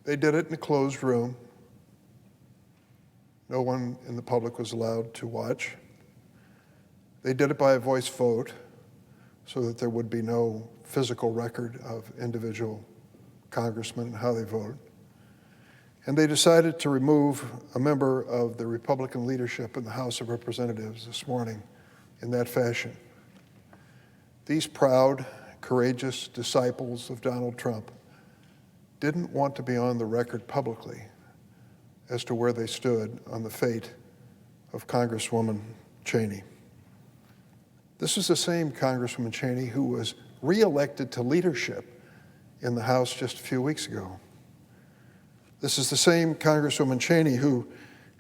They did it in a closed room. No one in the public was allowed to watch. They did it by a voice vote so that there would be no physical record of individual congressmen and how they voted. And they decided to remove a member of the Republican leadership in the House of Representatives this morning in that fashion. These proud, courageous disciples of Donald Trump didn't want to be on the record publicly as to where they stood on the fate of Congresswoman Cheney. This is the same Congresswoman Cheney who was reelected to leadership in the House just a few weeks ago. This is the same Congresswoman Cheney who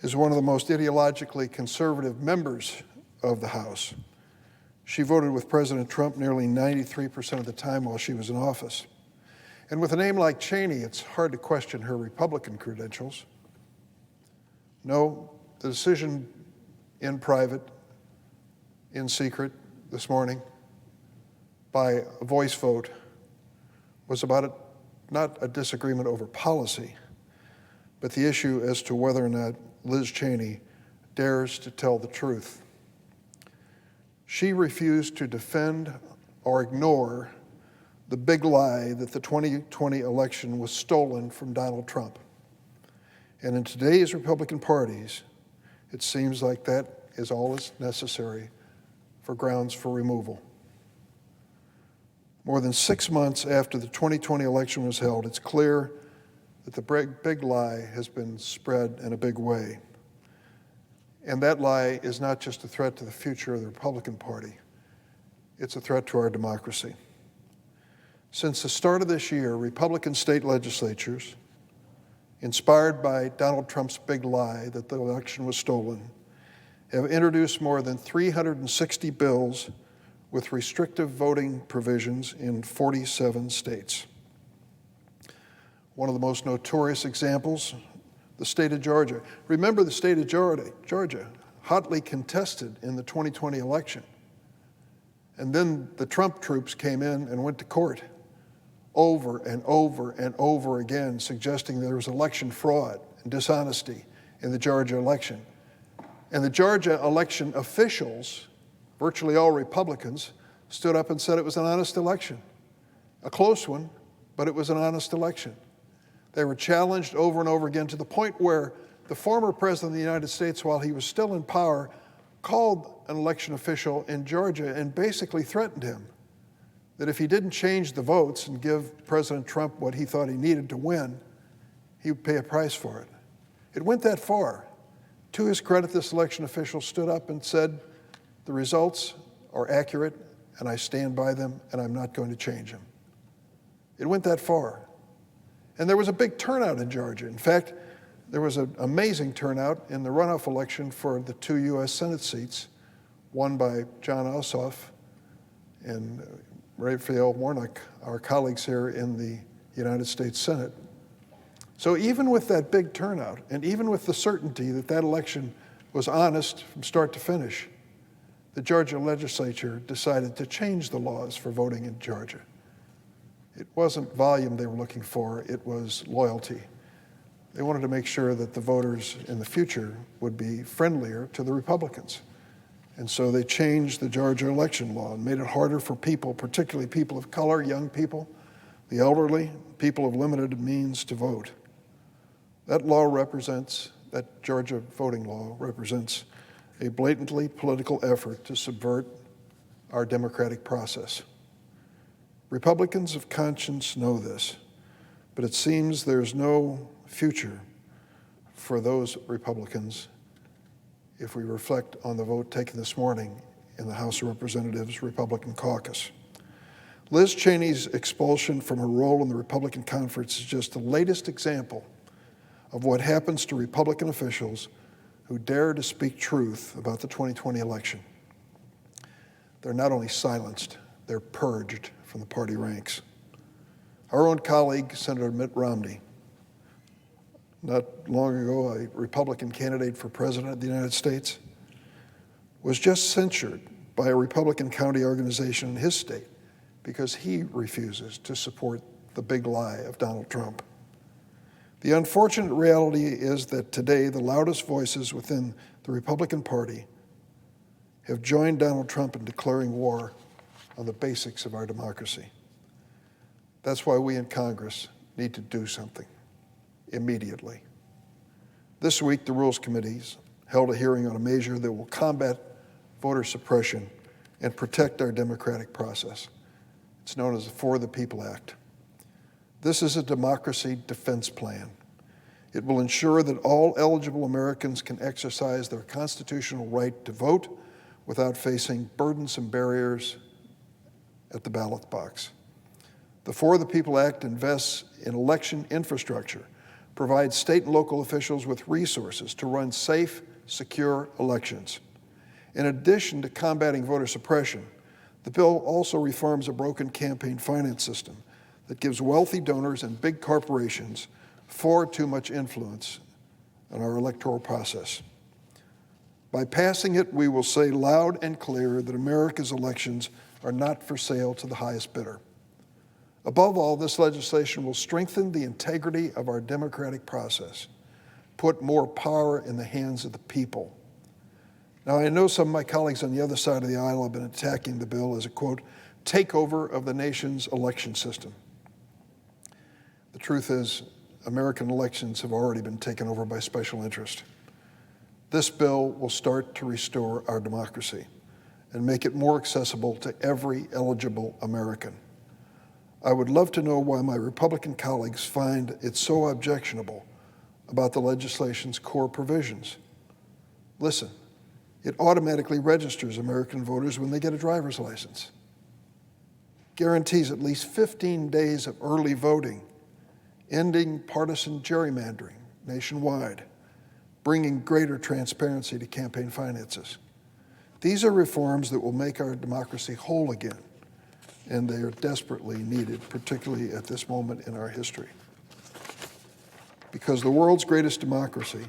is one of the most ideologically conservative members of the House. She voted with President Trump nearly 93% of the time while she was in office. And with a name like Cheney, it's hard to question her Republican credentials. No, the decision in private, in secret this morning, by a voice vote, was about not a disagreement over policy, but the issue as to whether or not Liz Cheney dares to tell the truth. She refused to defend or ignore the big lie that the 2020 election was stolen from Donald Trump. And in today's Republican parties, it seems like that is all that's necessary for grounds for removal. More than 6 months after the 2020 election was held, it's clear that the big lie has been spread in a big way. And that lie is not just a threat to the future of the Republican Party, it's a threat to our democracy. Since the start of this year, Republican state legislatures, inspired by Donald Trump's big lie that the election was stolen, have introduced more than 360 bills with restrictive voting provisions in 47 states. One of the most notorious examples, the state of Georgia. Remember, the state of Georgia, hotly contested in the 2020 election. And then the Trump troops came in and went to court over and over and over again, suggesting there was election fraud and dishonesty in the Georgia election. And the Georgia election officials, virtually all Republicans, stood up and said it was an honest election. A close one, but it was an honest election. They were challenged over and over again to the point where the former president of the United States, while he was still in power, called an election official in Georgia and basically threatened him that if he didn't change the votes and give President Trump what he thought he needed to win, he would pay a price for it. It went that far. To his credit, this election official stood up and said, the results are accurate and I stand by them and I'm not going to change them. It went that far. And there was a big turnout in Georgia. In fact, there was an amazing turnout in the runoff election for the 2 U.S. Senate seats, won by John Ossoff and Raphael Warnock, our colleagues here in the United States Senate. So even with that big turnout, and even with the certainty that that election was honest from start to finish, the Georgia legislature decided to change the laws for voting in Georgia. It wasn't volume they were looking for, it was loyalty. They wanted to make sure that the voters in the future would be friendlier to the Republicans. And so they changed the Georgia election law and made it harder for people, particularly people of color, young people, the elderly, people of limited means to vote. That Georgia voting law represents a blatantly political effort to subvert our democratic process. Republicans of conscience know this, but it seems there's no future for those Republicans if we reflect on the vote taken this morning in the House of Representatives Republican caucus. Liz Cheney's expulsion from her role in the Republican conference is just the latest example of what happens to Republican officials who dare to speak truth about the 2020 election. They're not only silenced, they're purged from the party ranks. Our own colleague, Senator Mitt Romney, not long ago a Republican candidate for president of the United States, was just censured by a Republican county organization in his state because he refuses to support the big lie of Donald Trump. The unfortunate reality is that today the loudest voices within the Republican Party have joined Donald Trump in declaring war on the basics of our democracy. That's why we in Congress need to do something immediately. This week, the Rules Committees held a hearing on a measure that will combat voter suppression and protect our democratic process. It's known as the For the People Act. This is a democracy defense plan. It will ensure that all eligible Americans can exercise their constitutional right to vote without facing burdensome barriers at the ballot box. The For the People Act invests in election infrastructure, provides state and local officials with resources to run safe, secure elections. In addition to combating voter suppression, the bill also reforms a broken campaign finance system that gives wealthy donors and big corporations far too much influence on our electoral process. By passing it, we will say loud and clear that America's elections are not for sale to the highest bidder. Above all, this legislation will strengthen the integrity of our democratic process, put more power in the hands of the people. Now, I know some of my colleagues on the other side of the aisle have been attacking the bill as a, quote, takeover of the nation's election system. The truth is, American elections have already been taken over by special interest. This bill will start to restore our democracy and make it more accessible to every eligible American. I would love to know why my Republican colleagues find it so objectionable about the legislation's core provisions. Listen, it automatically registers American voters when they get a driver's license, guarantees at least 15 days of early voting, ending partisan gerrymandering nationwide, bringing greater transparency to campaign finances. These are reforms that will make our democracy whole again, and they are desperately needed, particularly at this moment in our history. Because in the world's greatest democracy,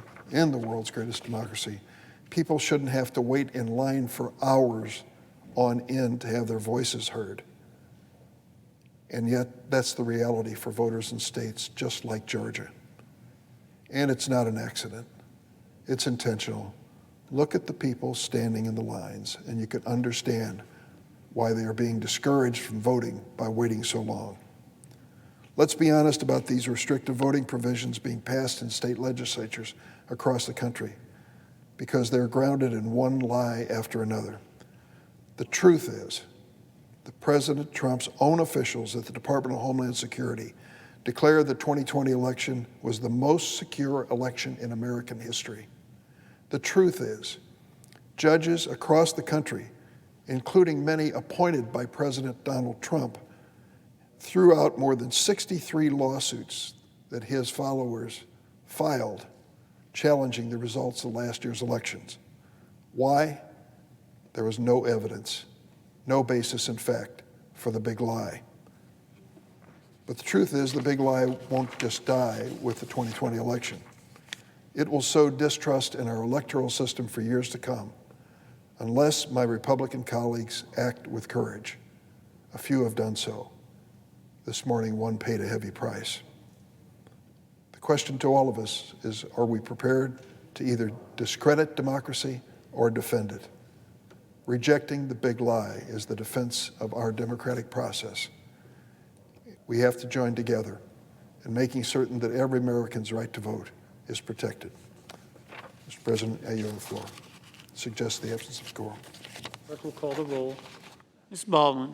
people shouldn't have to wait in line for hours on end to have their voices heard. And yet, that's the reality for voters in states just like Georgia. And it's not an accident. It's intentional. Look at the people standing in the lines, and you can understand why they are being discouraged from voting by waiting so long. Let's be honest about these restrictive voting provisions being passed in state legislatures across the country, because they're grounded in one lie after another. The truth is that President Trump's own officials at the Department of Homeland Security declared the 2020 election was the most secure election in American history. The truth is, judges across the country, including many appointed by President Donald Trump, threw out more than 63 lawsuits that his followers filed challenging the results of last year's elections. Why? There was no evidence, no basis in fact, for the big lie. But the truth is, the big lie won't just die with the 2020 election. It will sow distrust in our electoral system for years to come, unless my Republican colleagues act with courage. A few have done so. This morning, one paid a heavy price. The question to all of us is, are we prepared to either discredit democracy or defend it? Rejecting the big lie is the defense of our democratic process. We have to join together in making certain that every American's right to vote is protected. Mr. President, I yield the floor. Suggest the absence of quorum. Clerk will call the roll. Ms. Baldwin.